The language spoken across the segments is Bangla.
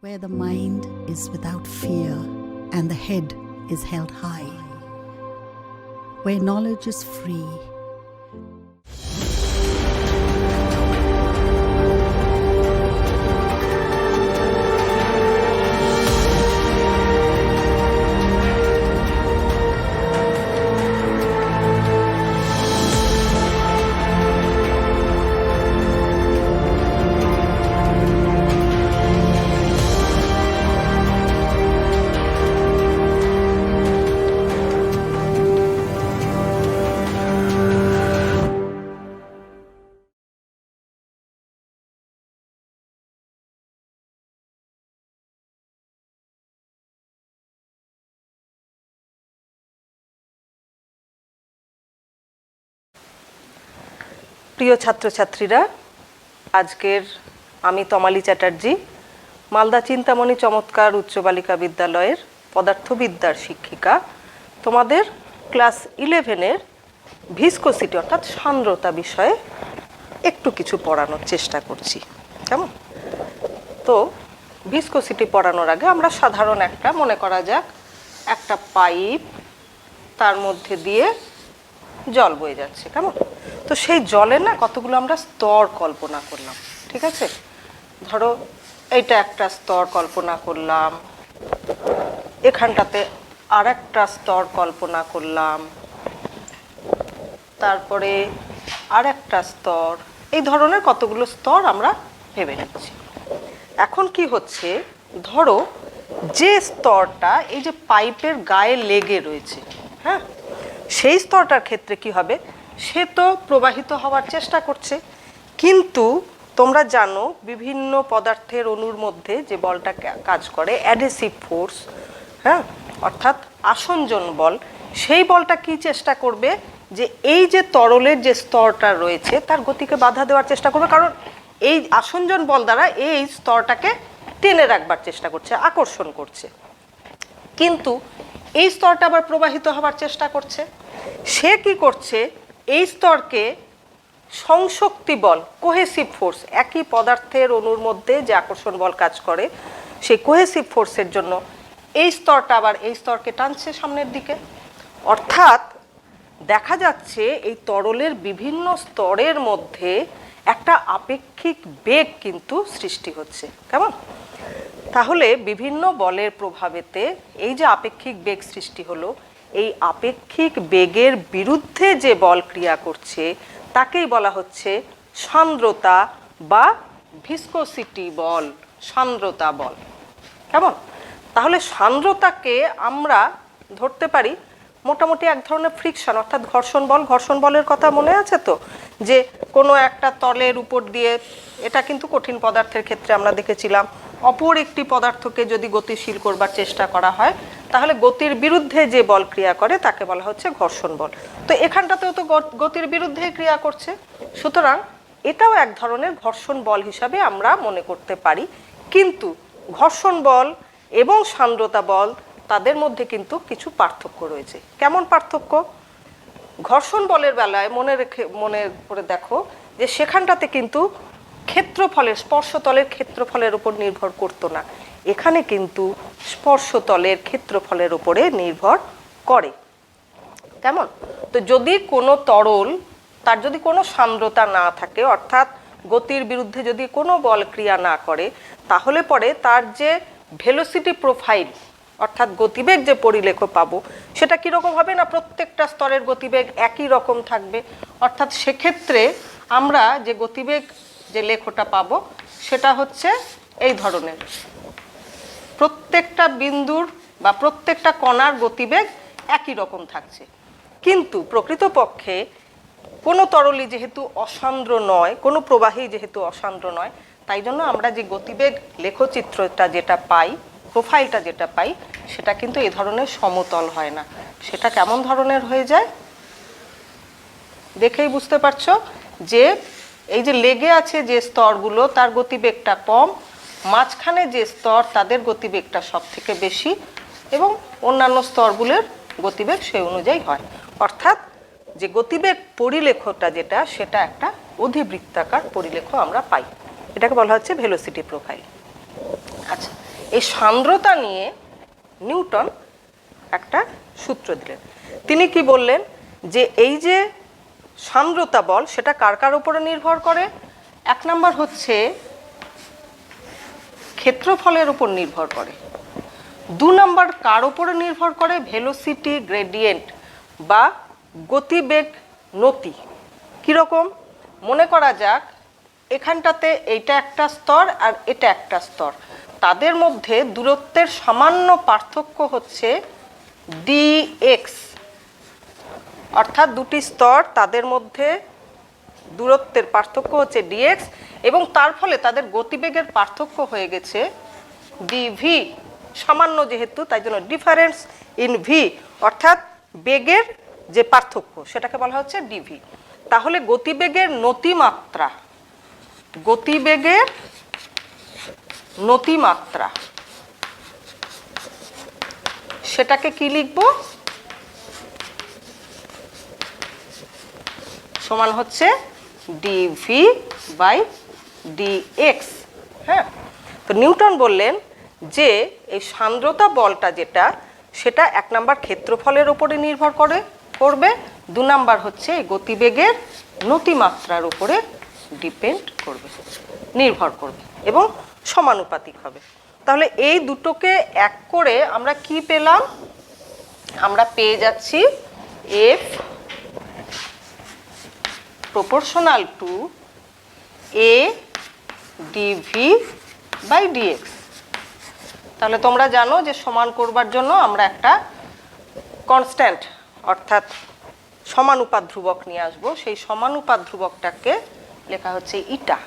where the mind is without fear and the head is held high, where knowledge is free. প্রিয় ছাত্রছাত্রীরা, আজকের আমি তমালি চ্যাটার্জি, মালদা চিন্তামণি চমৎকার উচ্চ বালিকা বিদ্যালয়ের পদার্থবিদ্যার শিক্ষিকা, তোমাদের ক্লাস 11-এর ভিসকোসিটি অর্থাৎ সান্দ্রতা বিষয়ে একটু কিছু পড়ানোর চেষ্টা করছি। কেমন? তো ভিসকোসিটি পড়ানোর আগে আমরা সাধারণ একটা মনে করা যাক একটা পাইপ, তার মধ্যে দিয়ে জল বয়ে যাচ্ছে। কেমন? তো সেই জলের না কতগুলো আমরা স্তর কল্পনা করলাম। ঠিক আছে, ধরো এইটা একটা স্তর কল্পনা করলাম, এখানটাতে আর একটা স্তর কল্পনা করলাম, তারপরে আর একটা স্তর, এই ধরনের কতগুলো স্তর আমরা ভেবে নিচ্ছি। এখন কি হচ্ছে, ধরো যে স্তরটা এই যে পাইপের গায়ে লেগে রয়েছে, হ্যাঁ, সেই স্তরটার ক্ষেত্রে কি হবে, সে তো প্রবাহিত হওয়ার চেষ্টা করছে, কিন্তু তোমরা জানো বিভিন্ন পদার্থের অণুর মধ্যে যে বলটা কাজ করে অ্যাডহেসিভ ফোর্স, হ্যাঁ, অর্থাৎ আসঞ্জন বল, সেই বলটা কি চেষ্টা করবে যে এই যে তরলের যে স্তরটা রয়েছে তার গতিকে বাধা দেওয়ার চেষ্টা করবে, কারণ এই আসঞ্জন বল দ্বারা এই স্তরটাকে টেনে রাখবার চেষ্টা করছে, আকর্ষণ করছে। কিন্তু এই স্তরটা আবার প্রবাহিত হওয়ার চেষ্টা করছে। সে কি করছে, এই স্তরকে সংশক্তি বল, কোহেসিভ ফোর্স, একই পদার্থের অণুর মধ্যে যে আকর্ষণ বল কাজ করে সেই কোহেসিভ ফোর্সের জন্য এই স্তরটা আবার এই স্তরকে টানছে সামনের দিকে। অর্থাৎ দেখা যাচ্ছে এই তরলের বিভিন্ন স্তরের মধ্যে একটা আপেক্ষিক বেগ কিন্তু সৃষ্টি হচ্ছে। কেমন? তাহলে বিভিন্ন বলের প্রভাবেতে এই যে আপেক্ষিক বেগ সৃষ্টি হলো, এই আপেক্ষিক বেগের বিরুদ্ধে যে বল ক্রিয়া করছে তাকেই বলা হচ্ছে সান্দ্রতা বা ভিসকোসিটি বল, সান্দ্রতা বল। কেমন? তাহলে সান্দ্রতাকে আমরা ধরতে পারি মোটামুটি এক ধরনের ফ্রিকশন অর্থাৎ ঘর্ষণ বল। ঘর্ষণ বলের কথা মনে আছে তো, যে কোনো একটা তলের উপর দিয়ে, এটা কিন্তু কঠিন পদার্থের ক্ষেত্রে আমরা দেখেছিলাম, অপর একটি পদার্থকে যদি গতিশীল করবার চেষ্টা করা হয় তাহলে গতির বিরুদ্ধে যে বল ক্রিয়া করে তাকে বলা হচ্ছে ঘর্ষণ বল। তো এখানটাতেও তো গতির বিরুদ্ধে ক্রিয়া করছে, সুতরাং এটাও এক ধরনের ঘর্ষণ বল হিসাবে আমরা মনে করতে পারি। কিন্তু ঘর্ষণ বল এবং সান্দ্রতা বল তাদের মধ্যে কিন্তু কিছু পার্থক্য রয়েছে। কেমন পার্থক্য? ঘর্ষণ বলের বেলায় মনে করে দেখো যে সেখানটাতে কিন্তু ক্ষেত্রফলের, স্পর্শতলের ক্ষেত্রফলের উপর নির্ভর করতো না, এখানে কিন্তু স্পর্শতলের ক্ষেত্রফলের উপরে নির্ভর করে। কেমন? তো যদি কোনো তরল, তার যদি কোনো সান্দ্রতা না থাকে, অর্থাৎ গতির বিরুদ্ধে যদি কোনো বল ক্রিয়া না করে, তাহলে পরে তার যে ভেলোসিটি প্রোফাইল অর্থাৎ গতিবেগ যে পরিলেখ পাবো সেটা কীরকম হবে না, প্রত্যেকটা স্তরের গতিবেগ একই রকম থাকবে। অর্থাৎ সেক্ষেত্রে আমরা যে গতিবেগ যে লেখটা পাবো সেটা হচ্ছে এই ধরনের, প্রত্যেকটা বিন্দুর বা প্রত্যেকটা কণার গতিবেগ একই রকম থাকছে। কিন্তু প্রকৃতপক্ষে কোনো তরলই যেহেতু অসান্দ্র নয়, কোনো প্রবাহী যেহেতু অসান্দ্র নয়, তাই জন্য আমরা যে গতিবেগ লেখচিত্রটা যেটা পাই, প্রোফাইলটা যেটা পাই, সেটা কিন্তু এই ধরনের সমতল হয় না। সেটা কেমন ধরনের হয়ে যায় দেখেই বুঝতে পারছো, যে এই যে লেগে আছে যে স্তরগুলো তার গতিবেগটা কম, মাঝখানে যে স্তর তাদের গতিবেগটা সব থেকে বেশি, এবং অন্যান্য স্তরগুলোর গতিবেগ সেই অনুযায়ী হয়। অর্থাৎ যে গতিবেগ পরিলেখটা যেটা, সেটা একটা অধিবৃত্তাকার পরিলেখ আমরা পাই, এটাকে বলা হচ্ছে ভেলোসিটি প্রোফাইল। আচ্ছা, এই সান্দ্রতা নিয়ে নিউটন একটা সূত্র দিলেন। তিনি কি বললেন যে এই যে সান্দ্রতা বল সেটা কার কার উপরে নির্ভর করে? 1 নাম্বার হচ্ছে ক্ষেত্রফলের উপর নির্ভর করে। 2 নাম্বার কার উপরে নির্ভর করে? ভেলোসিটি গ্রেডিয়েন্ট বা গতিবেগ নতি। কীরকম? মনে করা যাক এখানটাতে এইটা একটা স্তর আর এটা একটা স্তর, তাদের মধ্যে দূরত্বের সামান্য পার্থক্য হচ্ছে dx, অর্থাৎ দুটি স্তর তাদের মধ্যে দূরত্বের পার্থক্য হচ্ছে dx, এবং তার ফলে তাদের গতিবেগের পার্থক্য হয়ে গেছে dv। সামান্য যেহেতু, তাই জন্য ডিফারেন্স ইন v, অর্থাৎ বেগের যে পার্থক্য সেটাকে বলা হচ্ছে dv। তাহলে গতিবেগের নতিমাত্রা, গতিবেগের নতিমাত্রা সেটাকে কি লিখব? সমান হচ্ছে dv বাই dx। হ্যাঁ, তো নিউটন বললেন যে এই সান্দ্রতা বলটা যেটা, সেটা 1 নাম্বার ক্ষেত্রফলের উপরে নির্ভর করবে, 2 নাম্বার হচ্ছে এই গতিবেগের নতিমাত্রার উপরে ডিপেন্ড করবে, নির্ভর করবে এবং সমানুপাতিক হবে। তাহলে এই দুটোকে এক করে আমরা কি পেলাম? আমরা পেয়ে যাচ্ছি F proportional to A dv by dx। তাহলে তোমরা জানো যে সমান করবার জন্য আমরা একটা কনস্ট্যান্ট অর্থাৎ সমানুপাত ধ্রুবক নিয়ে আসবো। সেই সমানুপাত ধ্রুবকটাকে লেখা হচ্ছে ইটা,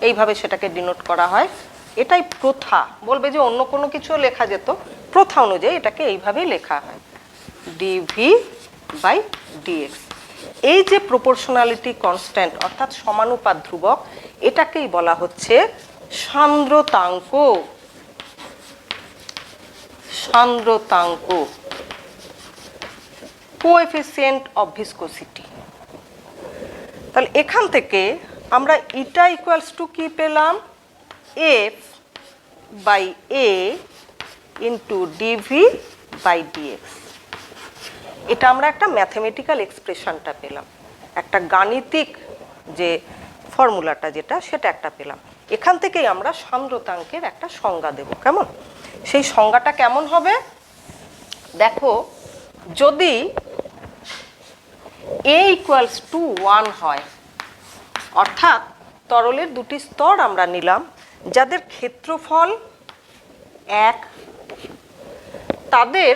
এইভাবে সেটাকে ডিনোট করা হয়। এটাই প্রথা, বলবে যে অন্য কোনো কিছু লেখা যেত, প্রথা অনুযায়ী এটাকে এইভাবেই লেখা হয় dv বাই dx। এই যে প্রপোর্শনালিটি কনস্ট্যান্ট অর্থাৎ সমানুপাত ধ্রুবক, এটাকেই বলা হচ্ছে সান্দ্রতাঙ্ক। সান্দ্রতাঙ্ক, কোএফিসিয়েন্ট অফ ভিসকোসিটি। তাহলে এখান থেকে আমরা ইটা ইকুয়ালস টু কি পেলাম? F by A into dv by dx। এটা আমরা একটা ম্যাথমেটিক্যাল এক্সপ্রেশনটা পেলাম, একটা গাণিতিক যে ফর্মুলাটা যেটা, সেটা একটা পেলাম। এখান থেকেই আমরা সান্দ্রতাঙ্কের একটা সংজ্ঞা দেব। কেমন? সেই সংজ্ঞাটা কেমন হবে দেখো, যদি A ইকুয়ালস টু 1 হয়, অর্থাৎ তরলের দুটি স্তর আমরা নিলাম যাদের ক্ষেত্রফল 1, তাদের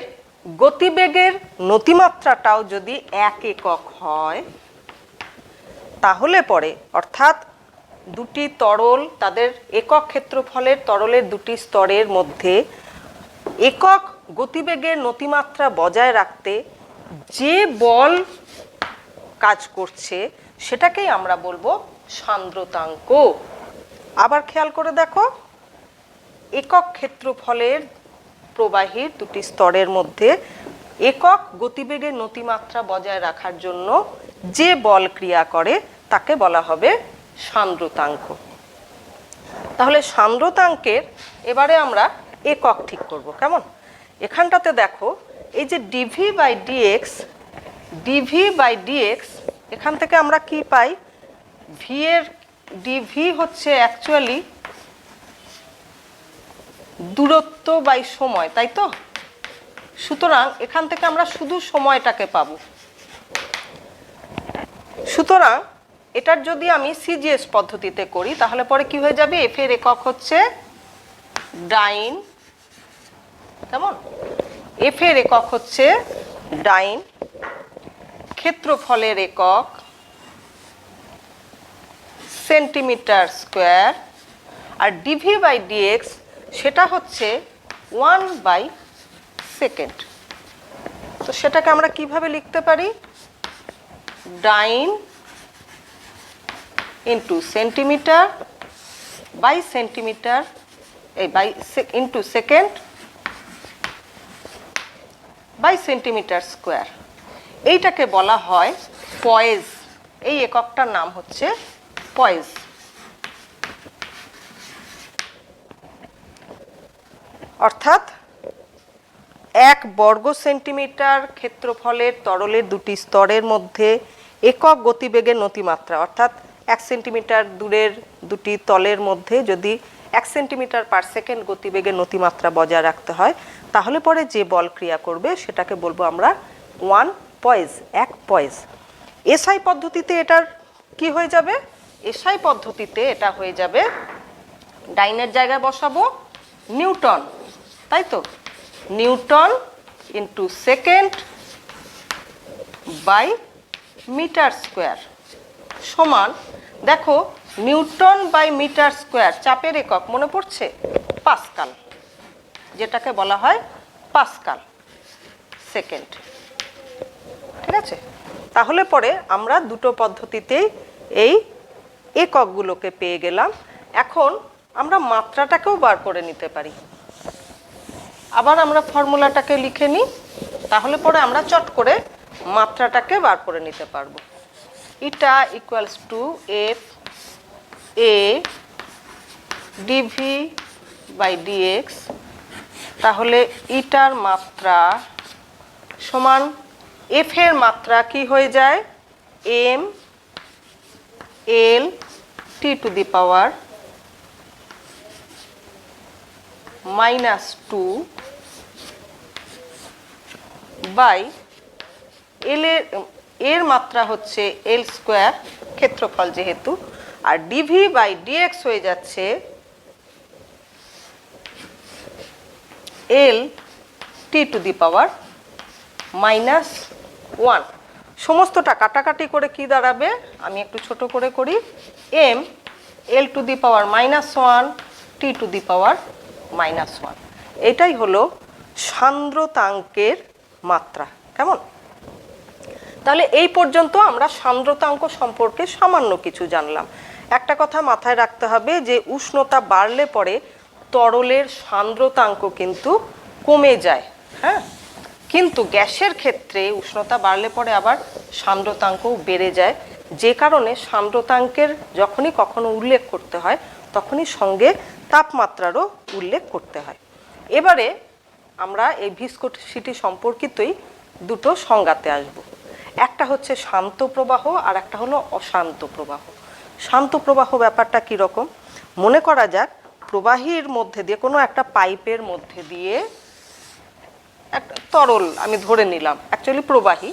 গতিবেগের নতিমাত্রাটাও যদি 1 একক হয়, তাহলে পরে অর্থাৎ দুটি তরল তাদের একক ক্ষেত্রফলের তরলের দুটি স্তরের মধ্যে একক গতিবেগের নতিমাত্রা বজায় রাখতে যে বল কাজ করছে সেটাকেই আমরা বলবো সান্দ্রতাঙ্ক। আবার খেয়াল করে দেখো, একক ক্ষেত্রফলের প্রবাহীর দুটি স্তরের মধ্যে একক গতিবেগের নতিমাত্রা বজায় রাখার জন্য যে বল ক্রিয়া করে তাকে বলা হবে সান্দ্রতাঙ্ক। তাহলে সান্দ্রতাঙ্কের এবারে আমরা একক ঠিক করব। কেমন? এখানটাতে দেখো, এই যে dv বাই dx, এখান থেকে আমরা কি পাই? v এর dv হচ্ছে অ্যাকচুয়ালি দূরত্ব বাই সময়, তাই তো? সুতরাং এখান থেকে আমরা শুধু সময়টাকে পাবো। সুতরাং এটার যদি আমি সিজিএস পদ্ধতিতে করি তাহলে পরে কি হয়ে যাবে? এফ এর একক হচ্ছে ডাইন, কেমন? এফ এর একক হচ্ছে ডাইন, ক্ষেত্রফলের একক সেন্টিমিটার স্কোয়ার, আর ডিভি বাই ডিএক্স সেটা হচ্ছে 1/সেকেন্ড। তো সেটাকে আমরা কিভাবে লিখতে পারি? Dyne into centimetre by centimetre by into second by centimetre square. এইটাকে বলা হয় পয়েজ। এই এককটার নাম হচ্ছে পয়েজ। অর্থাৎ 1 বর্গ সেন্টিমিটার ক্ষেত্রফলের তরলের দুটি স্তরের মধ্যে একক গতিবেগের নতিমাত্রা, অর্থাৎ 1 সেন্টিমিটার দূরের দুটি তলের মধ্যে যদি 1 সেন্টিমিটার পার সেকেন্ড গতিবেগের নতিমাত্রা বজায় রাখতে হয়, তাহলে পরে যে বল ক্রিয়া করবে সেটাকে বলবো আমরা 1 পয়েজ, 1 পয়েজ। এসআই পদ্ধতিতে এটার কি হয়ে যাবে? এসআই পদ্ধতিতে এটা হয়ে যাবে, ডাইনের জায়গায় বসাবো নিউটন, তাই তো, newton into second by metre square সমান, দেখো নিউটন বাই মিটার স্কোয়ার চাপের একক মনে পড়ছে? পাস্কাল, যেটাকে বলা হয় পাস্কাল সেকেন্ড। ঠিক আছে, তাহলে পরে আমরা দুটো পদ্ধতিতেই এই এককগুলোকে পেয়ে গেলাম। এখন আমরা মাত্রাটাকেও বার করে নিতে পারি। আবার আমরা ফর্মুলাটাকে লিখে নিই, তাহলে পরে আমরা চট করে মাত্রাটাকে বার করে নিতে পারবো। Eta equals to F A DV by DX, তাহলে ইটার মাত্রা সমান এফ এর মাত্রা কি হয়ে যায়? M L T to the power -2 by এর মাত্রা হচ্ছে এল স্কোয়ার ক্ষেত্রফল যেহেতু, আর ডিভি বাই ডিএক্স হয়ে যাচ্ছে এল টি টু দি পাওয়ার -1। সমস্তটা কাটাকাটি করে কি দাঁড়াবে? আমি একটু ছোট করে করি, M L to the power -1 T to the power -1। এটাই হলো সান্দ্রতাঙ্কের মাত্রা। কেমন? তাহলে এই পর্যন্ত আমরা সান্দ্রতাঙ্ক সম্পর্কে সামান্য কিছু জানলাম। একটা কথা মাথায় রাখতে হবে যে উষ্ণতা বাড়লে পরে তরলের সান্দ্রতাঙ্ক কিন্তু কমে যায়। হ্যাঁ, কিন্তু গ্যাসের ক্ষেত্রে উষ্ণতা বাড়লে পরে আবার সান্দ্রতাঙ্কও বেড়ে যায়, যে কারণে সান্দ্রতাঙ্কের যখনই কখনো উল্লেখ করতে হয় তখনই সঙ্গে তাপমাত্রারও উল্লেখ করতে হয়। এবারে আমরা এই ভিসকোসিটি সম্পর্কিতই দুটো সংজ্ঞাতে আসব। একটা হচ্ছে শান্ত প্রবাহ আর একটা হলো অশান্ত প্রবাহ। শান্ত প্রবাহ ব্যাপারটা কীরকম? মনে করা যাক প্রবাহীর মধ্যে দিয়ে, কোনো একটা পাইপের মধ্যে দিয়ে একটা তরল আমি ধরে নিলাম, অ্যাকচুয়ালি প্রবাহী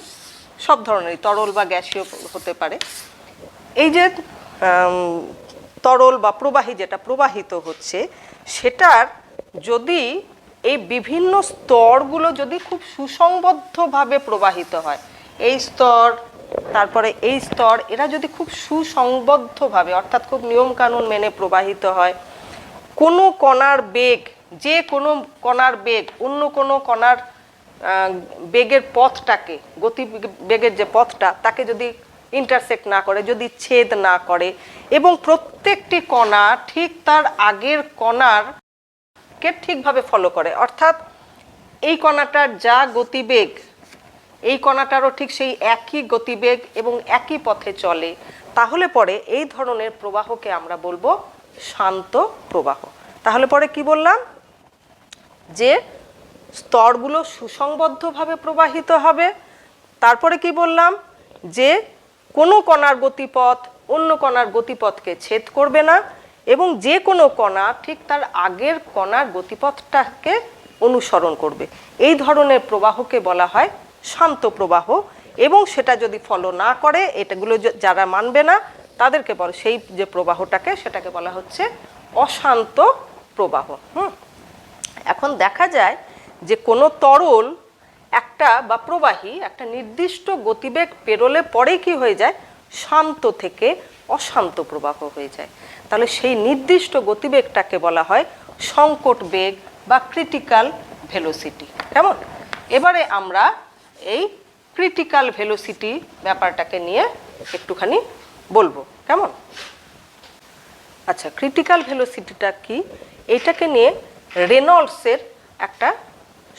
সব ধরনেরই, তরল বা গ্যাসীয় হতে পারে। এই যে তরল বা প্রবাহী যেটা প্রবাহিত হচ্ছে, সেটার যদি এই বিভিন্ন স্তরগুলো যদি খুব সুসংবদ্ধভাবে প্রবাহিত হয়, এই স্তর তারপরে এই স্তর, এরা যদি খুব সুসংবদ্ধভাবে অর্থাৎ খুব নিয়মকানুন মেনে প্রবাহিত হয়, কোনো কণার বেগ, যে কোনো কণার বেগ অন্য কোনো কণার বেগের পথটাকে, গতি বেগের যে পথটা তাকে যদি ইন্টারসেক্ট না করে, যদি ছেদ না করে, এবং প্রত্যেকটি কণা ঠিক তার আগের কণারকে ঠিকভাবে ফলো করে, অর্থাৎ এই কণাটার যা গতিবেগ এই কণাটারও ঠিক সেই একই গতিবেগ এবং একই পথে চলে, তাহলে পরে এই ধরনের প্রবাহকে আমরা বলবো শান্ত প্রবাহ। তাহলে পরে কি বললাম? যে স্তরগুলো সুসংবদ্ধভাবে প্রবাহিত হবে। তারপরে কি বললাম? যে কোনো কণার গতিপথ অন্য কণার গতিপথকে ছেদ করবে না, এবং যে কোনো কণা ঠিক তার আগের কণার গতিপথটাকে অনুসরণ করবে। এই ধরনের প্রবাহকে বলা হয় শান্ত প্রবাহ, এবং সেটা যদি ফলো না করে, এটাগুলো যারা মানবে না তাদেরকে বলে, সেই যে প্রবাহটাকে সেটাকে বলা হচ্ছে অশান্ত প্রবাহ। এখন দেখা যায় যে কোনো তরল একটা বা প্রবাহী একটা নির্দিষ্ট গতিবেগ পেরোলে পরেই কি হয়ে যায়? শান্ত থেকে অশান্ত প্রবাহ হয়ে যায়। তাহলে সেই নির্দিষ্ট গতিবেগটাকে বলা হয় সংকট বেগ বা ক্রিটিক্যাল ভেলোসিটি। কেমন? এবারে আমরা এই ক্রিটিক্যাল ভেলোসিটি ব্যাপারটাকে নিয়ে একটুখানি বলবো। কেমন? আচ্ছা, ক্রিটিক্যাল ভেলোসিটিটা কি? এইটাকে নিয়ে রেনল্ডসের একটা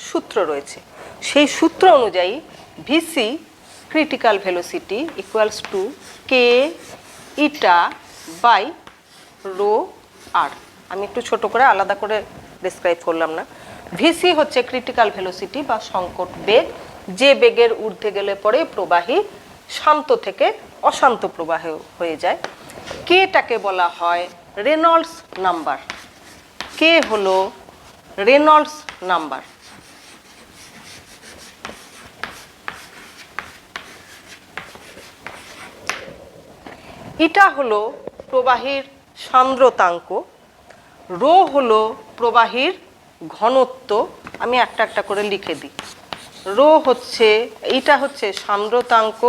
সূত্র রয়েছে। সেই সূত্র অনুযায়ী VC critical velocity equals to K eta by rho R. আমি একটু ছোট করে আলাদা করে ডিসক্রাইব করলাম না। ভিসি হচ্ছে ক্রিটিক্যাল ভেলোসিটি বা সংকট বেগ, যে বেগের ঊর্ধ্বে গেলে পরে প্রবাহী শান্ত থেকে অশান্ত প্রবাহ হয়ে যায়। কেটাকে বলা হয় রেনল্ডস নাম্বার। কে হলো রেনল্ডস নাম্বার। এটা হলো প্রবাহীর সান্দ্রতাঙ্ক, রো হলো প্রবাহীর ঘনত্ব। আমি একটা একটা করে লিখে দিই। রো হচ্ছে, এইটা হচ্ছে সান্দ্রতাঙ্ক,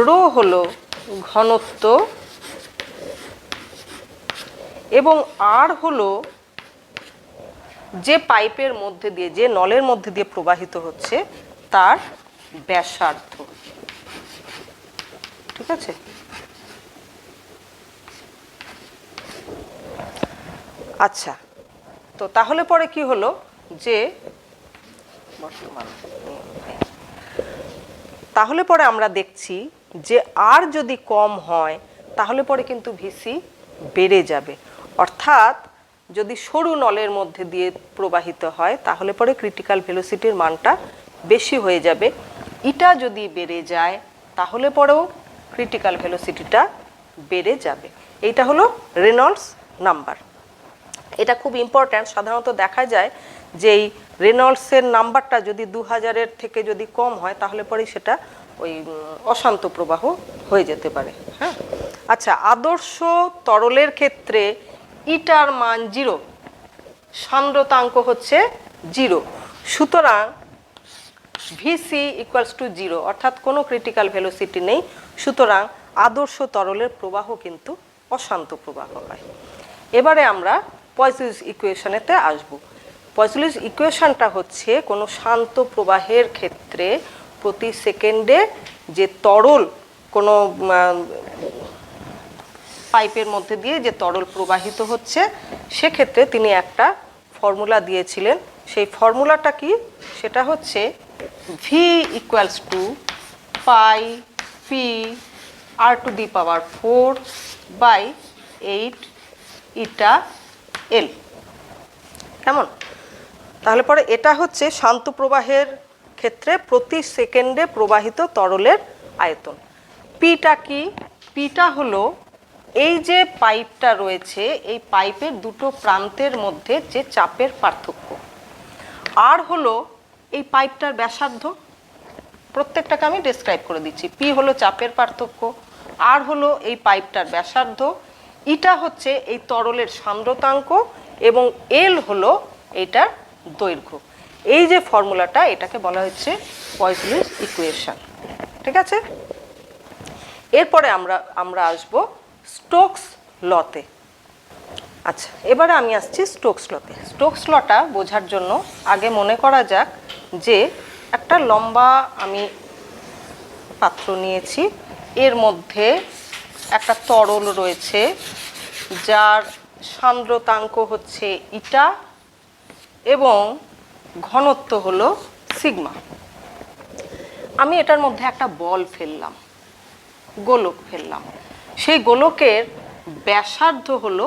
রো হলো ঘনত্ব, এবং আর হলো যে পাইপের মধ্যে দিয়ে, যে নলের মধ্যে দিয়ে প্রবাহিত হচ্ছে তার ব্যাসার্ধ। ঠিক আছে? আচ্ছা, তো তাহলে পরে কি হলো যে বর্তমান, তাহলে পরে আমরা দেখছি যে আর যদি কম হয় তাহলে পরে কিন্তু ভিসি বেড়ে যাবে। অর্থাৎ যদি সরু নলের মধ্যে দিয়ে প্রবাহিত হয় তাহলে পরে ক্রিটিক্যাল ভেলোসিটির মানটা বেশি হয়ে যাবে। এটা যদি বেড়ে যায় তাহলে পরেও ক্রিটিক্যাল ভেলোসিটিটা বেড়ে যাবে। এইটা হলো রেনল্ডস নাম্বার। এটা খুব ইম্পর্ট্যান্ট। সাধারণত দেখা যায় যে এই রেনল্ডসের নাম্বারটা যদি 2000-এর থেকে যদি কম হয় তাহলে পরেই সেটা ওই অশান্ত প্রবাহ হয়ে যেতে পারে। হ্যাঁ, আচ্ছা, আদর্শ তরলের ক্ষেত্রে ইটার মান 0, সান্দ্রতাঙ্ক হচ্ছে 0, সুতরাং ভিসি ইকুয়ালস টু 0, অর্থাৎ কোনো ক্রিটিক্যাল ভেলোসিটি নেই। সুতরাং আদর্শ তরলের প্রবাহ কিন্তু অশান্ত প্রবাহ হয়। এবারে আমরা পয়সলিস ইকুয়েশনেতে আসব। পয়সলিস ইকুয়েশনটা হচ্ছে কোনো শান্ত প্রবাহের ক্ষেত্রে প্রতি সেকেন্ডে যে তরল, কোনো পাইপের মধ্যে দিয়ে যে তরল প্রবাহিত হচ্ছে, সেক্ষেত্রে তিনি একটা ফর্মুলা দিয়েছিলেন। সেই ফর্মুলাটা কি? সেটা হচ্ছে V equals to pi P R to the power 4/8 eta L. কেমন? তাহলে পরে এটা হচ্ছে শান্ত প্রবাহের ক্ষেত্রে প্রতি সেকেন্ডে প্রবাহিত তরলের আয়তন। পিটা কি? পিটা হলো এই যে পাইপটা রয়েছে, এই পাইপের দুটো প্রান্তের মধ্যে যে চাপের পার্থক্য। আর হলো এই পাইপটার ব্যাসার্ধ। প্রত্যেকটাকে আমি ডেসক্রাইব করে দিচ্ছি। পি হলো চাপের পার্থক্য, আর হলো এই পাইপটার ব্যাসার্ধ, ইটা হচ্ছে এই তরলের সান্দ্রতাঙ্ক, এবং এল হলো এইটার দৈর্ঘ্য। এই যে ফর্মুলাটা, এটাকে বলা হচ্ছে পয়সলিস ইকুয়েশন। ঠিক আছে? এরপরে আমরা আসবো স্টোকস লতে। আচ্ছা, এবারে আমি আসছি স্টোকস লতে। স্টোকস লটা বোঝার জন্য আগে মনে করা যাক যে একটা লম্বা আমি পাত্র নিয়েছি, এর মধ্যে একটা তরল রয়েছে যার সান্দ্রতাঙ্ক হচ্ছে ইটা এবং ঘনত্ব হলো সিগমা। আমি এটার মধ্যে একটা বল ফেললাম, গোলক ফেললাম। সেই গোলকের ব্যাসার্ধ হলো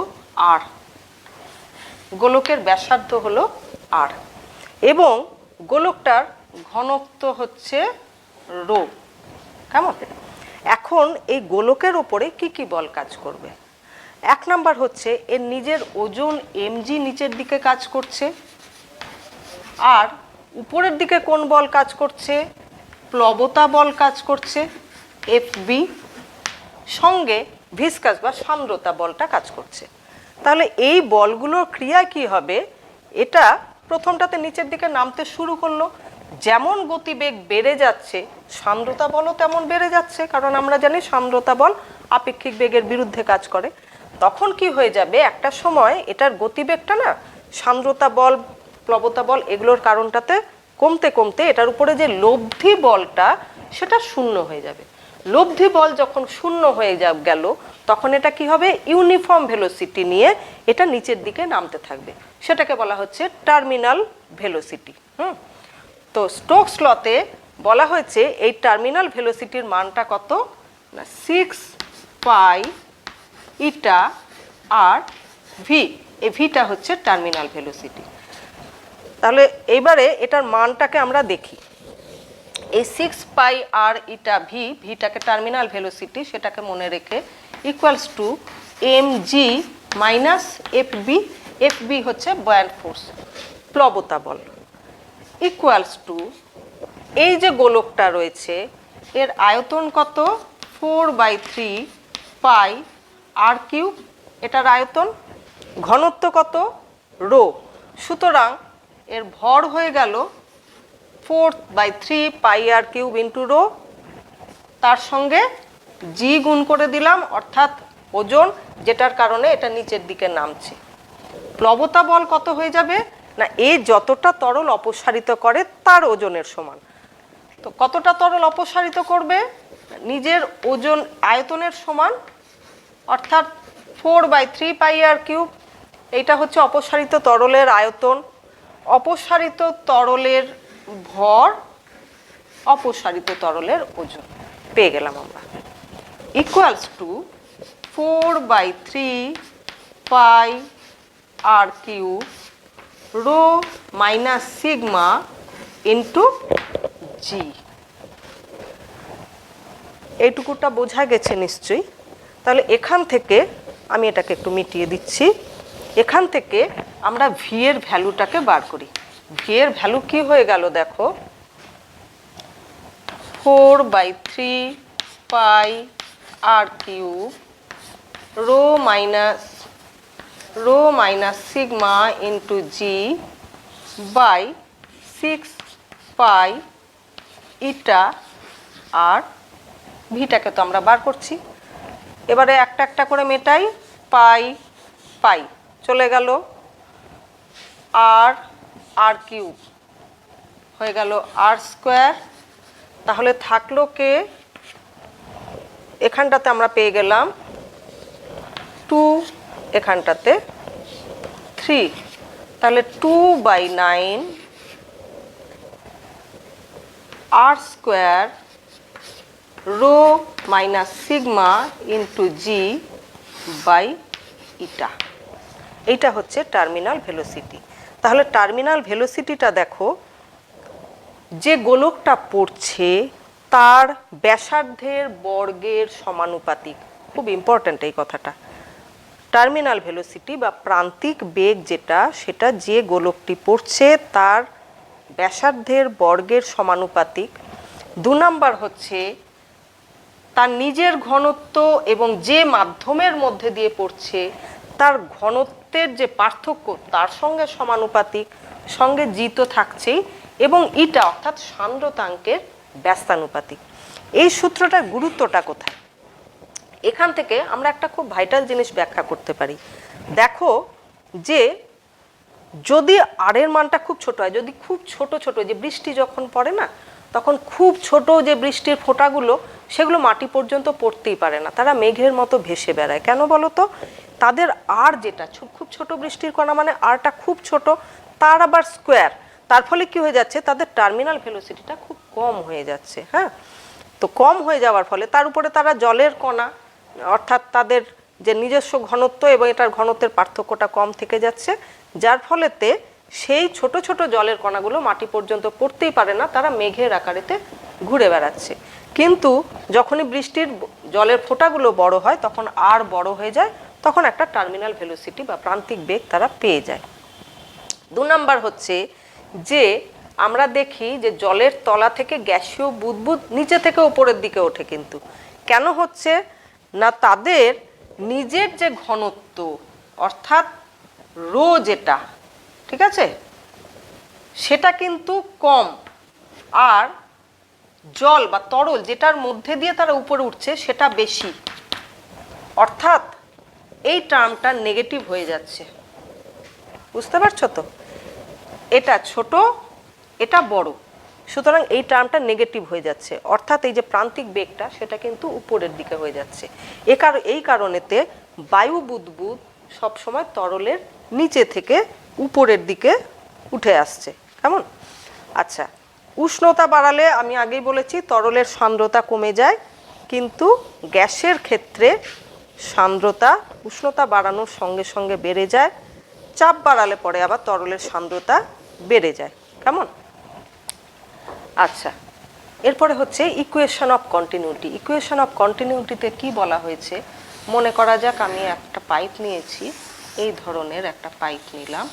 আর, গোলকের ব্যাসার্ধ হলো আর, এবং গোলকটার ঘনত্ব হচ্ছে রো। কেমন? এখন এই গোলকের ওপরে কি কি বল কাজ করবে? 1 নাম্বার হচ্ছে এর নিজের ওজন mg নিচের দিকে কাজ করছে, আর উপরের দিকে কোন বল কাজ করছে? প্লবতা বল কাজ করছে Fb, সঙ্গে ভিসকাস বা সান্দ্রতা বলটা কাজ করছে। তাহলে এই বলগুলোর ক্রিয়া কি হবে? এটা প্রথমটাতে নিচের দিকে নামতে শুরু করলো, যেমন গতিবেগ বেড়ে যাচ্ছে সান্দ্রতা বলও তেমন বেড়ে যাচ্ছে, কারণ আমরা জানি সান্দ্রতা বল আপেক্ষিক বেগের বিরুদ্ধে কাজ করে। তখন কি হয়ে যাবে? একটা সময় এটার গতিবেগটা না সান্দ্রতা বল, প্লবতা বল এগুলোর কারণটাতে কমতে কমতে এটার উপরে যে লব্ধি বলটা সেটা শূন্য হয়ে যাবে। লব্ধি বল যখন শূন্য হয়ে গেল তখন এটা কি হবে? ইউনিফর্ম ভেলোসিটি নিয়ে এটা নিচের দিকে নামতে থাকবে, সেটাকে বলা হচ্ছে টার্মিনাল ভেলোসিটি। তো স্টোকস লতে বলা হয়েছে এই টার্মিনাল ভেলোসিটির মানটা কত না 6 পাই ইটা আর ভি, এই ভিটা হচ্ছে টার্মিনাল ভেলোসিটি। তাহলে এইবারে এটার মানটাকে আমরা দেখি। এই 6 π r ইটা ভি, ভিটাকে টার্মিনাল ভেলোসিটি, সেটাকে মনে রেখে equals to mg minus FB, FB হচ্ছে বয়ান্ট ফোর্স, প্লবতা বল, ইকুয়ালস টু এই যে গোলকটা রয়েছে এর আয়তন কত, 4/3 π r কিউব, এটার আয়তন, ঘনত্ব কত, রো, সুতরাং এর ভর হয়ে গেল 4/3 π r কিউব ইন্টু রো, তার সঙ্গে জি গুণ করে দিলাম, অর্থাৎ ওজন, যেটার কারণে এটা নিচের দিকে নামছে। প্লবতা বল কত হয়ে যাবে না, এ যতটা তরল অপসারিত করে তার ওজনের সমান। তো কতটা তরল অপসারিত করবে, নিজের ওজন আয়তনের সমান, অর্থাৎ 4/3 π r কিউব, এইটা হচ্ছে অপসারিত তরলের আয়তন, অপসারিত তরলের ভর, অপসারিত তরলের ওজন পেয়ে গেলাম আমরা, equals to 4/3 π r cube rho minus sigma into G. এইটুকুটা বোঝা গেছে নিশ্চয়ই। তাহলে এখান থেকে আমি এটাকে একটু মিটিয়ে দিচ্ছি, এখান থেকে আমরা ভি এর ভ্যালুটাকে বার করি। ভি এর ভ্যালু কি হয়ে গেল দেখো, 4/3 π r cube rho minus sigma into G by 6 π eta আর ভিটাকে তো আমরা বার করছি। এবারে একটা একটা করে মেটাই, পাই পাই চলে গেল, আর কিউব হয়ে গেল আর স্কোয়ার, তাহলে থাকলো কে, এখানটাতে আমরা পেয়ে গেলাম 2, এখানটাতে 3, তাহলে 2/9 R square rho minus sigma into G by eta, এইটা হচ্ছে টার্মিনাল ভেলোসিটি। তাহলে টার্মিনাল ভেলোসিটিটা দেখো, যে গোলকটা পড়ছে তার ব্যাসার্ধের বর্গের সমানুপাতিক, খুব ইম্পর্ট্যান্ট এই কথাটা। টার্মিনাল ভেলোসিটি বা প্রান্তিক বেগ যেটা, সেটা যে গোলকটি পড়ছে তার ব্যাসার্ধের বর্গের সমানুপাতিক। 2 নাম্বার হচ্ছে তার নিজের ঘনত্ব এবং যে মাধ্যমের মধ্যে দিয়ে পড়ছে তার ঘনত্বের যে পার্থক্য তার সঙ্গে সমানুপাতিক, সঙ্গে জি তো থাকছেই, এবং ইটা অর্থাৎ সান্দ্রতাঙ্কের ব্যস্তানুপাতিক। এই সূত্রটার গুরুত্বটা কোথায়, এখান থেকে আমরা একটা খুব ভাইটাল জিনিস ব্যাখ্যা করতে পারি। দেখো যে যদি আর এর মানটা খুব ছোট হয়, যদি খুব ছোট ছোট, যে বৃষ্টি যখন পড়ে না তখন খুব ছোট যে বৃষ্টির ফোঁটাগুলো, সেগুলো মাটি পর্যন্ত পড়তেই পারে না, তারা মেঘের মতো ভেসে বেড়ায়। কেন বলো তো, তাদের আর যেটা খুব ছোট বৃষ্টির কণা, মানে আরটা খুব ছোট, তার আবার স্কোয়ার, তার ফলে কি হয়ে যাচ্ছে, তাদের টার্মিনাল ভেলোসিটিটা খুব কম হয়ে যাচ্ছে। হ্যাঁ, তো কম হয়ে যাওয়ার ফলে তার উপরে তারা জলের কণা, অর্থাৎ তাদের যে নিজস্ব ঘনত্ব এবং এটার ঘনত্বের পার্থক্যটা কম থেকে যাচ্ছে, যার ফলেতে সেই ছোট ছোট জলের কণাগুলো মাটি পর্যন্ত পড়তেই পারে না, তারা মেঘের আকারেতে ঘুরে বেড়াচ্ছে। কিন্তু যখনই বৃষ্টির জলের ফোঁটাগুলো বড় হয় তখন আর বড় হয়ে যায়, তখন একটা টার্মিনাল ভেলোসিটি বা প্রান্তিক বেগ তারা পেয়ে যায়। 2 নাম্বার হচ্ছে যে আমরা দেখি যে জলের তলা থেকে গ্যাসীয় বুদবুদ নিচে থেকে উপরের দিকে ওঠে, কিন্তু কেন হচ্ছে না, তাদের নিজের যে ঘনত্ব অর্থাৎ রো যেটা, ঠিক আছে, সেটা কিন্তু কম, আর জল বা তরল যেটার মধ্যে দিয়ে তারা উপরে উঠছে সেটা বেশি, অর্থাৎ এই টার্মটা নেগেটিভ হয়ে যাচ্ছে। বুঝতে পারছো তো, এটা ছোট এটা বড়, সুতরাং এই টার্মটা নেগেটিভ হয়ে যাচ্ছে, অর্থাৎ এই যে প্রান্তিক বেগটা সেটা কিন্তু উপরের দিকে হয়ে যাচ্ছে। এই কারণেতে বায়ু বুদবুদ সবসময় তরলের নিচে থেকে উপরের দিকে উঠে আসছে। কেমন? আচ্ছা, উষ্ণতা বাড়ালে আমি আগেই বলেছি তরলের সান্দ্রতা কমে যায়, কিন্তু গ্যাসের ক্ষেত্রে সান্দ্রতা উষ্ণতা বাড়ানোর সঙ্গে সঙ্গে বেড়ে যায়, চাপ বাড়ালে পরে আবার তরলের সান্দ্রতা বেড়ে যায়। কেমন? আচ্ছা, এরপরে হচ্ছে equation of continuity. Equation of কন্টিনিউটিতে কি বলা হয়েছে? মনে করা যাক আমি একটা পাইপ নিয়েছি, এই ধরনের একটা পাইপ নিলাম।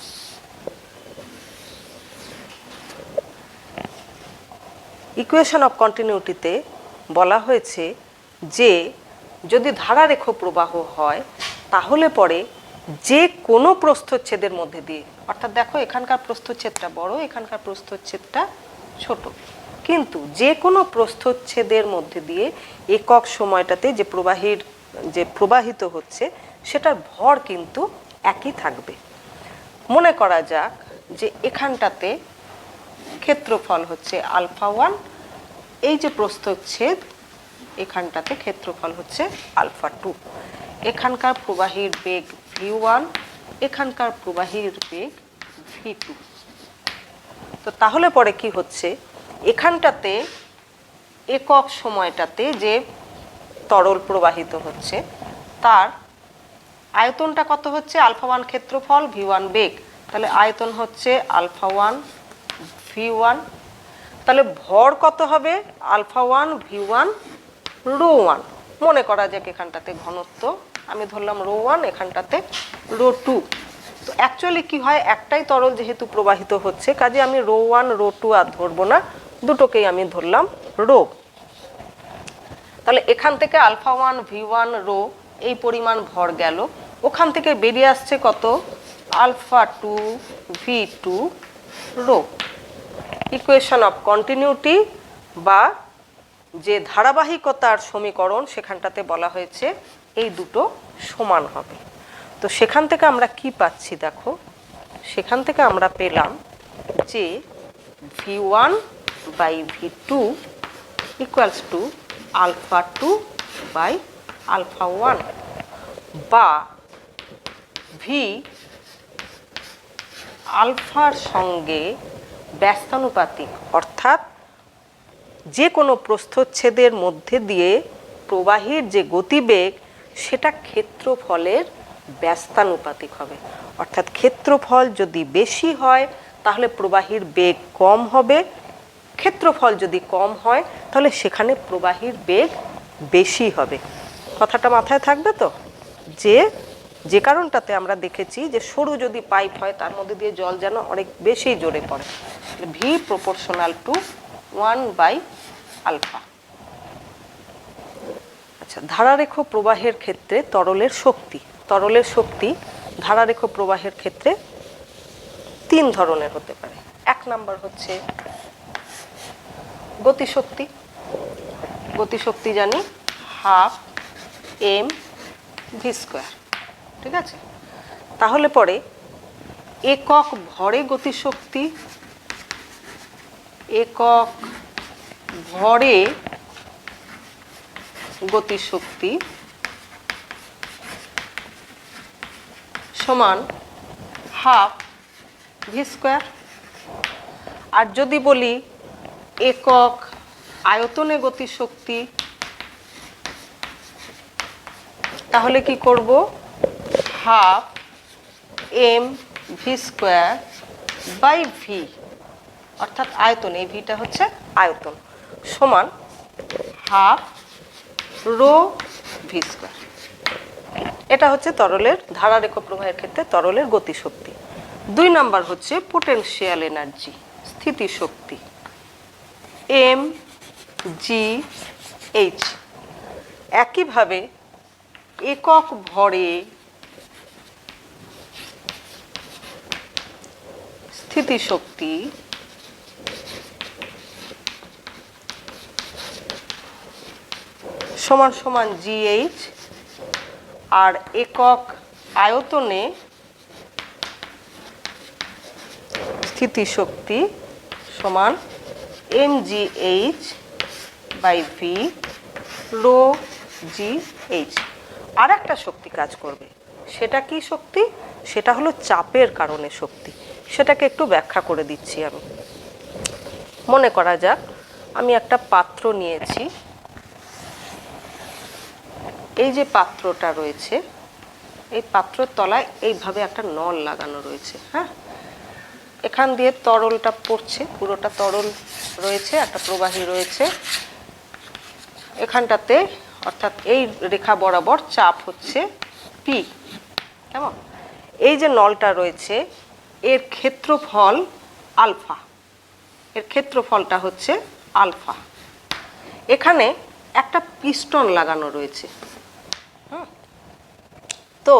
ইকুয়েশন অফ কন্টিনিউটিতে বলা হয়েছে যে যদি ধারারেখ প্রবাহ হয় তাহলে পরে যে কোনো প্রস্থচ্ছেদের মধ্যে দিয়ে, অর্থাৎ দেখো এখানকার প্রস্থচ্ছেদটা বড়, এখানকার প্রস্থচ্ছেদটা ছোট, কিন্তু যে কোনো প্রস্থচ্ছেদের মধ্যে দিয়ে একক সময়টাতে যে প্রবাহিত হচ্ছে সেটার ভর কিন্তু একই থাকবে। মনে করা যাক যে এখানটাতে ক্ষেত্রফল হচ্ছে α1, এই যে প্রস্থচ্ছেদ এখানটাতে ক্ষেত্রফল হচ্ছে α2, এখানকার প্রবাহীর বেগ v1, এখানকার প্রবাহীর বেগ v2। তো তাহলে পরে কি হচ্ছে, এখানটাতে একক সময়টাতে যে তরল প্রবাহিত হচ্ছে তার আয়তনটা কত হচ্ছে? α1 ক্ষেত্রফল, v1 বেগ, তাহলে আয়তন হচ্ছে α1 v1। তাহলে ভর কত হবে? α1 v1 ρ1। মনে করা যাক এখানটাতে ঘনত্ব আমি ধরলাম ρ1, এখানটাতে ρ2। তো অ্যাকচুয়ালি কি হয়, একটাই তরল যেহেতু প্রবাহিত হচ্ছে কাজে আমি ρ1 ρ2 আর ধরবো না, দুটোকেই আমি ধরলাম ρ। তাহলে এখান থেকে α1 v1 ρ এই পরিমাণ ভর গেল, ওখান থেকে বেরিয়ে আসছে কত? α2 v2 ρ। ইকুয়েশন অফ কন্টিনিউটি বা যে ধারাবাহিকতার সমীকরণ সেখানটাতে বলা হয়েছে এই দুটো সমান হবে। তো সেখান থেকে আমরা কি পাচ্ছি দেখো, সেখান থেকে আমরা পেলাম যে v1 by v2 equals to α2 by α1, বা v আলফার সঙ্গে ব্যস্তানুপাতিক, অর্থাৎ যে কোনো প্রস্থচ্ছেদের মধ্যে দিয়ে প্রবাহীর যে গতিবেগ সেটা ক্ষেত্রফলের ব্যস্তানুপাতিক হবে। অর্থাৎ ক্ষেত্রফল যদি বেশি হয় তাহলে প্রবাহীর বেগ কম হবে, ক্ষেত্রফল যদি কম হয় তাহলে সেখানে প্রবাহীর বেগ বেশি হবে। কথাটা মাথায় থাকবে তো? যে কারণটাতে আমরা দেখেছি যে সরু যদি পাইপ হয় তার মধ্যে দিয়ে জল যেন অনেক বেশি জোরে পড়ে, ভি প্রপোর্শনাল টু 1/α। আচ্ছা, ধারারেখ প্রবাহের ক্ষেত্রে তরলের শক্তি ধারারেখ প্রবাহের ক্ষেত্রে তিন ধরনের হতে পারে। এক নাম্বার হচ্ছে গতিশক্তি। গতিশক্তি জানি 12 mv², ঠিক আছে? তাহলে পরে একক ভরে গতিশক্তি, একক ভরে গতিশক্তি সমান 12 v²। আর যদি বলি একক আয়তনে গতিশক্তি তাহলে কি করব? 12 mv² বাই ভি, অর্থাৎ আয়তন, এই ভিটা হচ্ছে আয়তন, সমান 12 ρv²। এটা হচ্ছে তরলের ধারারেখ প্রবাহের ক্ষেত্রে তরলের গতিশক্তি। দুই নাম্বার হচ্ছে পোটেনশিয়াল এনার্জি, স্থিতিশক্তি, mgh। একইভাবে একক ভরে স্থিতিশক্তি সমান সমান gh, আর একক আয়তনে স্থিতিশক্তি সমান mgh বাই ভি ρgh। আর একটা শক্তি কাজ করবে, সেটা কি শক্তি? সেটা হলো চাপের কারণে শক্তি। সেটাকে একটু ব্যাখ্যা করে দিচ্ছি আমি। মনে করা যাক আমি একটা পাত্র নিয়েছি, এই যে পাত্রটা রয়েছে, এই পাত্রের তলায় এইভাবে একটা নল লাগানো রয়েছে। হ্যাঁ, এখান দিয়ে তরলটা পড়ছে, পুরোটা তরল রয়েছে, একটা প্রবাহী রয়েছে এখানটাতে, অর্থাৎ এই রেখা বরাবর চাপ হচ্ছে পি। কেমন? এই যে নলটা রয়েছে এর ক্ষেত্রফল আলফা, এর ক্ষেত্রফলটা হচ্ছে আলফা। এখানে একটা পিস্টন লাগানো রয়েছে। তো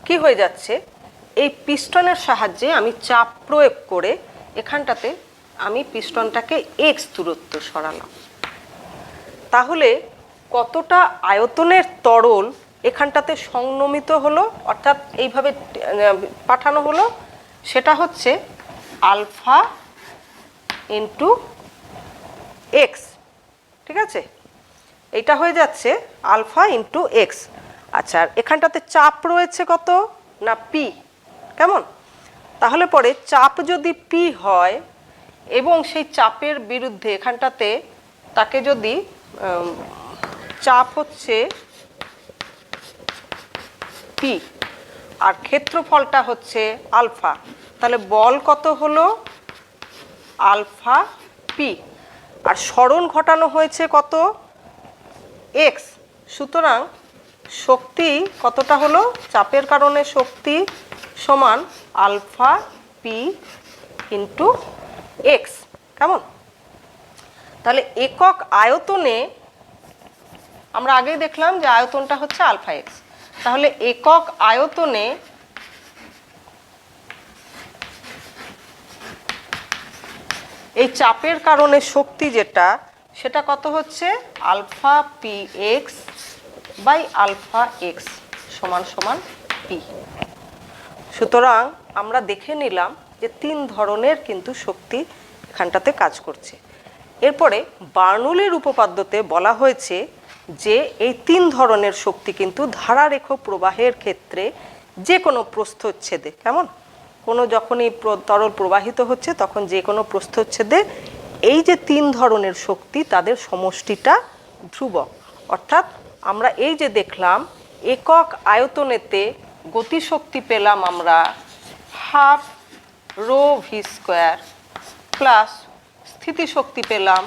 কি হয়ে যাচ্ছে, এই পিস্টনের সাহায্যে আমি চাপ প্রয়োগ করে এখানটাতে আমি পিস্টনটাকে এক্স দূরত্ব সরালাম। তাহলে কতটা আয়তনের তরল এখানটাতে সংনমিত হলো, অর্থাৎ এইভাবে পাঠানো হলো, সেটা হচ্ছে আলফা ইন্টু এক্স। ঠিক আছে, এইটা হয়ে যাচ্ছে আলফা ইন্টু এক্স। আচ্ছা, আর এখানটাতে চাপ রয়েছে কত না পি। কেমন? তাহলে পরে চাপ যদি পি হয় এবং সেই চাপের বিরুদ্ধে এখানটাতে তাকে যদি চাপ হচ্ছে পি আর ক্ষেত্রফলটা হচ্ছে আলফা, তাহলে বল কত হলো আলফা পি, আর সরণ ঘটানো হয়েছে কত এক্স। সুতরাং শক্তি কতটা হলো, চাপের কারণে শক্তি সমান আলফা পি ইন্টু এক্স। কেমন? তাহলে একক আয়তনে আমরা আগেই দেখলাম যে আয়তনটা হচ্ছে আলফা এক্স, তাহলে একক আয়তনে এই চাপের কারণে শক্তি যেটা, সেটা কত হচ্ছে alpha P X by alpha X সমান সমান পি। সুতরাং আমরা দেখে নিলাম যে তিন ধরনের কিন্তু শক্তি এখানটাতে কাজ করছে। এরপরে বার্নৌলির উপপাদ্যতে বলা হয়েছে যে এই তিন ধরনের শক্তি কিন্তু ধারারেখ প্রবাহের ক্ষেত্রে যে কোনো প্রস্থচ্ছেদে, কেমন, কোনো যখনই তরল প্রবাহিত হচ্ছে তখন যে কোনো প্রস্থচ্ছেদে এই যে তিন ধরনের শক্তি তাদের সমষ্টিটা ধ্রুবক। অর্থাৎ আমরা এই যে দেখলাম একক আয়তনেতে গতিশক্তি পেলাম আমরা half rho V square plus স্থিতিশক্তি পেলাম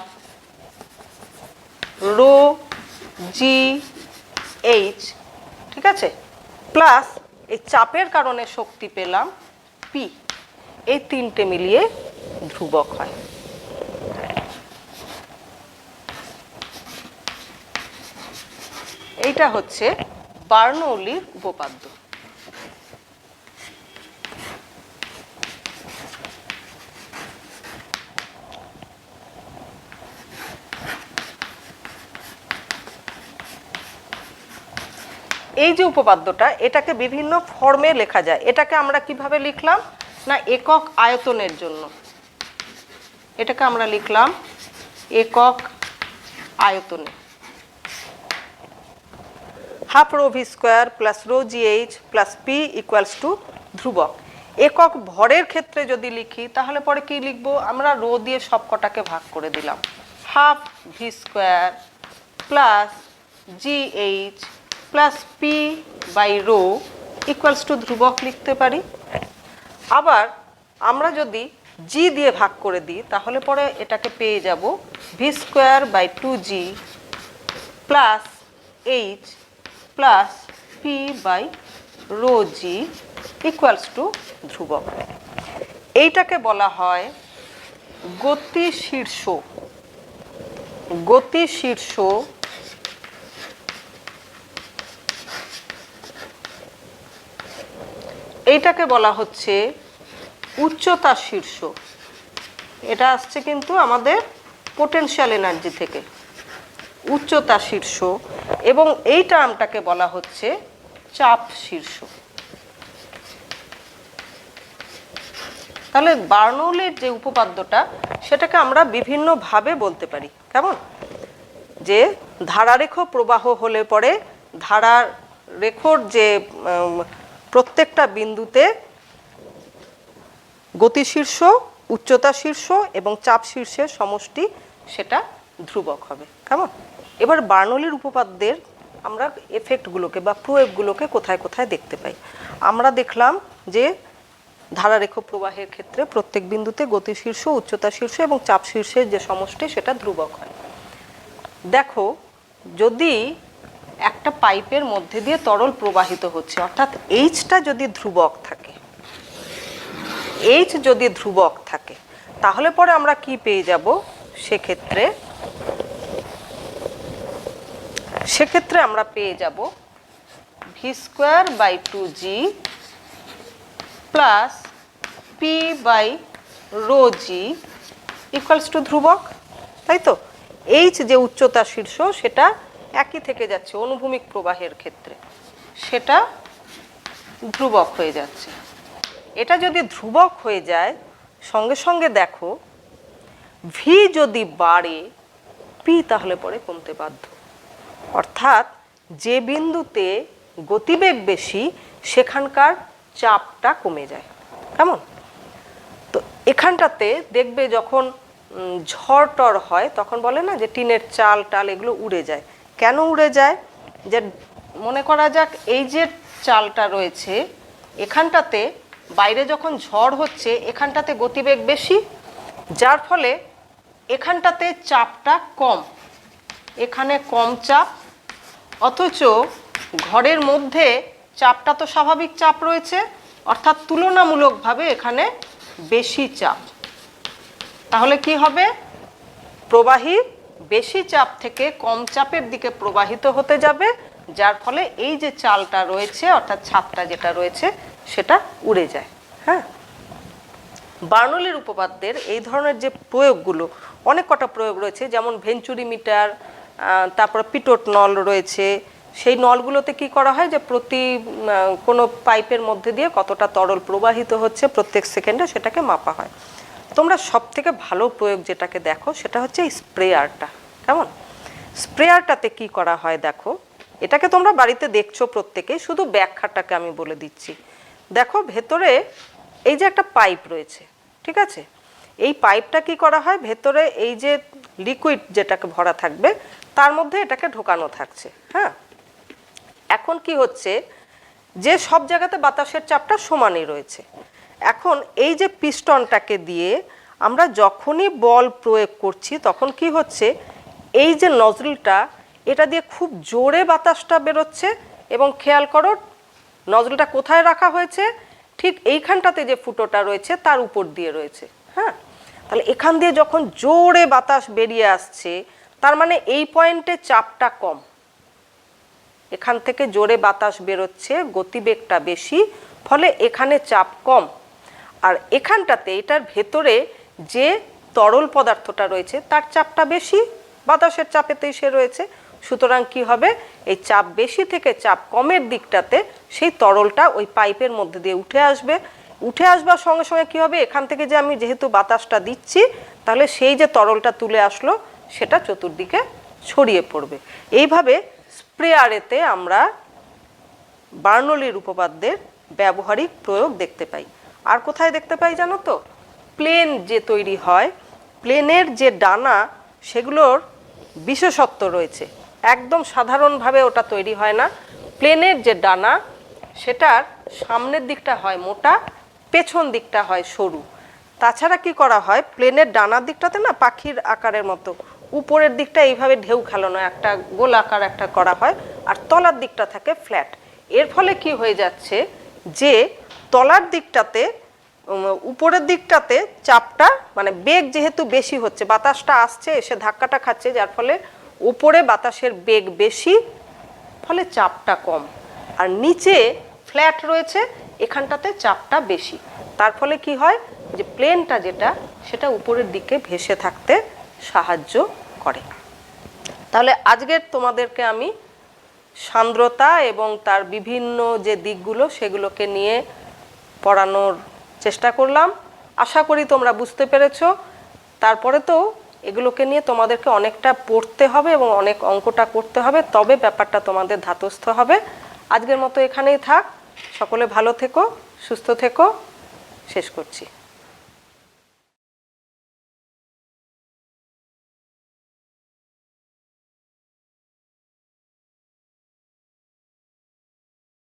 রো জি এইচ। ঠিক আছে, প্লাস এই চাপের কারণে শক্তি পেলাম পি। এই তিনটে মিলিয়ে ধ্রুবক হয়। এইটা হচ্ছে বার্নৌলির উপপাদ্য। এই যে উপপাদ্যটা, এটাকে বিভিন্ন ফর্মে লেখা যায়। এটাকে আমরা কিভাবে লিখলাম না, একক আয়তনের জন্য এটাকে আমরা লিখলাম একক আয়তনে half rho V square plus rho g H plus P equals to ধ্রুবক। একক ভরের ক্ষেত্রে যদি লিখি তাহলে পরে কি লিখবো আমরা, রো দিয়ে সব কটাকে ভাগ করে দিলাম, half V square plus g H plus P by rho equals to ধ্রুবক লিখতে পারি। আবার আমরা যদি জি দিয়ে ভাগ করে দিই তাহলে পরে এটাকে পেয়ে যাব V square by two g plus H plus P by rho g equals to ধ্রুবক। এইটাকে বলা হয় গতি শীর্ষ। গতি শীর্ষ এইটাকে বলা হচ্ছে উচ্চতা শীর্ষ। এটা আসছে কিন্তু আমাদের পোটেনশিয়াল এনার্জি থেকে, উচ্চতা শীর্ষ। এবং এই টার্মটাকে বলা হচ্ছে চাপ শীর্ষ। তাহলে বার্নৌলির যে উপপাদ্যটা সেটাকে আমরা বিভিন্নভাবে বলতে পারি। কেমন? যে ধারারেখ প্রবাহ হলে পরে ধারারেখর যে প্রত্যেকটা বিন্দুতে গতি শীর্ষ, উচ্চতা শীর্ষ এবং চাপ শীর্ষের সমষ্টি সেটা ধ্রুবক হবে। কেমন? এবার বার্নৌলির উপপাদ্যের আমরা এফেক্টগুলোকে বা প্রয়োগগুলোকে কোথায় কোথায় দেখতে পাই। আমরা দেখলাম যে ধারারেখ প্রবাহের ক্ষেত্রে প্রত্যেক বিন্দুতে গতি শীর্ষ, উচ্চতা শীর্ষ এবং চাপ শীর্ষের যে সমষ্টি সেটা ধ্রুবক হয়। দেখো, যদি একটা পাইপের মধ্যে দিয়ে তরল প্রবাহিত হচ্ছে, অর্থাৎ এইচটা যদি ধ্রুবক থাকে, এইচ যদি ধ্রুবক থাকে, তাহলে পরে আমরা কি পেয়ে যাব? সেক্ষেত্রে আমরা পেয়ে যাব v²/2g plus p/ρg equals to ধ্রুবক, তাই তো? এইচ যে উচ্চতা শীর্ষ সেটা একই থেকে যাচ্ছে অনুভূমিক প্রবাহের ক্ষেত্রে, সেটা ধ্রুবক হয়ে যাচ্ছে। এটা যদি ধ্রুবক হয়ে যায়, সঙ্গে সঙ্গে দেখো ভি যদি বাড়ে, পি তাহলে পরে কমতে বাধ্য। অর্থাৎ যে বিন্দুতে গতিবেগ বেশি সেখানকার চাপটা কমে যায়। কেমন? তো এখানটাতে দেখবে যখন ঝড় টর হয় তখন বলে না যে টিনের চাল টাল এগুলো উড়ে যায়। কেন উড়ে যায়? যে মনে করা যাক এই যে চালটা রয়েছে এখানটাতে বাইরে যখন ঝড় হচ্ছে এখানটাতে গতিবেগ বেশি, যার ফলে এখানটাতে চাপটা কম, এখানে কম চাপ, অথচ ঘরের মধ্যে চাপটা তো স্বাভাবিক চাপ রয়েছে, অর্থাৎ তুলনামূলকভাবে এখানে বেশি চাপ। তাহলে কি হবে? প্রবাহী বেশি চাপ থেকে কম চাপের দিকে প্রবাহিত হতে যাবে, যার ফলে এই যে চালটা রয়েছে অর্থাৎ ছাদটা যেটা রয়েছে সেটা উড়ে যায়। হ্যাঁ, বার্নৌলির উপপাদ্যের এই ধরনের যে প্রয়োগগুলো, অনেক কটা প্রয়োগ রয়েছে, যেমন ভেঞ্চুরিমিটার, তারপর পিটোট নল রয়েছে। সেই নলগুলোতে কি করা হয় যে প্রতি কোনো পাইপের মধ্যে দিয়ে কতটা তরল প্রবাহিত হচ্ছে প্রত্যেক সেকেন্ডে সেটাকে মাপা হয়। তোমরা সব থেকে ভালো প্রয়োগ যেটাকে দেখো সেটা হচ্ছে এই স্প্রেয়ারটা। কেমন? স্প্রেয়ারটাতে কি করা হয় দেখো, এটাকে তোমরা বাড়িতে দেখছো প্রত্যেকেই, শুধু ব্যাখ্যাটাকে আমি বলে দিচ্ছি। দেখো, ভেতরে এই যে একটা পাইপ রয়েছে, ঠিক আছে? এই পাইপটা কি করা হয়, ভেতরে এই যে লিকুইড যেটাকে ভরা থাকবে তার মধ্যে এটাকে ঢোকানো থাকছে। হ্যাঁ, এখন কি হচ্ছে যে সব জায়গাতে বাতাসের চাপটা সমানই রয়েছে। এখন এই যে পিস্টনটাকে দিয়ে আমরা যখনই বল প্রয়োগ করছি তখন কি হচ্ছে, এই যে নজলটা এটা দিয়ে খুব জোরে বাতাসটা বেরোচ্ছে, এবং খেয়াল করো নজলটা কোথায় রাখা হয়েছে, ঠিক এইখানটাতে যে ফুটোটা রয়েছে তার উপর দিয়ে রয়েছে। হ্যাঁ, তাহলে এখান দিয়ে যখন জোরে বাতাস বেরিয়ে আসছে তার মানে এই পয়েন্টে চাপটা কম, এখান থেকে জোরে বাতাস বেরোচ্ছে, গতিবেগটা বেশি, ফলে এখানে চাপ কম। আর এখানটাতে এটার ভেতরে যে তরল পদার্থটা রয়েছে তার চাপটা বেশি, বাতাসের চাপেতেই সে রয়েছে। সুতরাং কি হবে, এই চাপ বেশি থেকে চাপ কমের দিকটাতে সেই তরলটা ওই পাইপের মধ্যে দিয়ে উঠে আসবে। উঠে আসবার সঙ্গে সঙ্গে কি হবে, এখান থেকে যে আমি যেহেতু বাতাসটা দিচ্ছি তাহলে সেই যে তরলটা তুলে আসলো সেটা চতুর্দিকে ছড়িয়ে পড়বে। এইভাবে স্প্রেয়ারেতে আমরা বার্নৌলির উপপাদ্যের ব্যবহারিক প্রয়োগ দেখতে পাই। আর কোথায় দেখতে পাই জানো তো? প্লেন যে তৈরি হয়, প্লেনের যে ডানা সেগুলোর বিশেষত্ব রয়েছে, একদম সাধারণভাবে ওটা তৈরি হয় না। প্লেনের যে ডানা সেটার সামনের দিকটা হয় মোটা, পেছন দিকটা হয় সরু। তাছাড়া কি করা হয়, প্লেনের ডানার দিকটাতে না পাখির আকারের মতো উপরের দিকটা এইভাবে ঢেউ খেলানো একটা গোল আকার একটা করা হয়, আর তলার দিকটা থাকে ফ্ল্যাট। এর ফলে কি হয়ে যাচ্ছে যে তলার দিকটাতে উপরের দিকটাতে চাপটা মানে বেগ যেহেতু বেশি হচ্ছে, বাতাসটা আসছে এসে ধাক্কাটা খাচ্ছে, যার ফলে উপরে বাতাসের বেগ বেশি, ফলে চাপটা কম। আর নিচে ফ্ল্যাট রয়েছে, এখানটাতে চাপটা বেশি। তার ফলে কি হয় যে প্লেনটা যেটা সেটা উপরের দিকে ভেসে থাকতে সাহায্য করে। তাহলে আজকের তোমাদেরকে আমি সান্দ্রতা এবং তার বিভিন্ন যে দিকগুলো সেগুলোকে নিয়ে পড়ানোর চেষ্টা করলাম। আশা করি তোমরা বুঝতে পেরেছো। তারপরে তো এগুলোকে নিয়ে তোমাদেরকে অনেকটা পড়তে হবে এবং অনেক অঙ্কটা করতে হবে, তবে ব্যাপারটা তোমাদের ধাতস্থ হবে। আজকের মতো এখানেই থাক। সকলে ভালো থেকো, সুস্থ থেকো। শেষ করছি।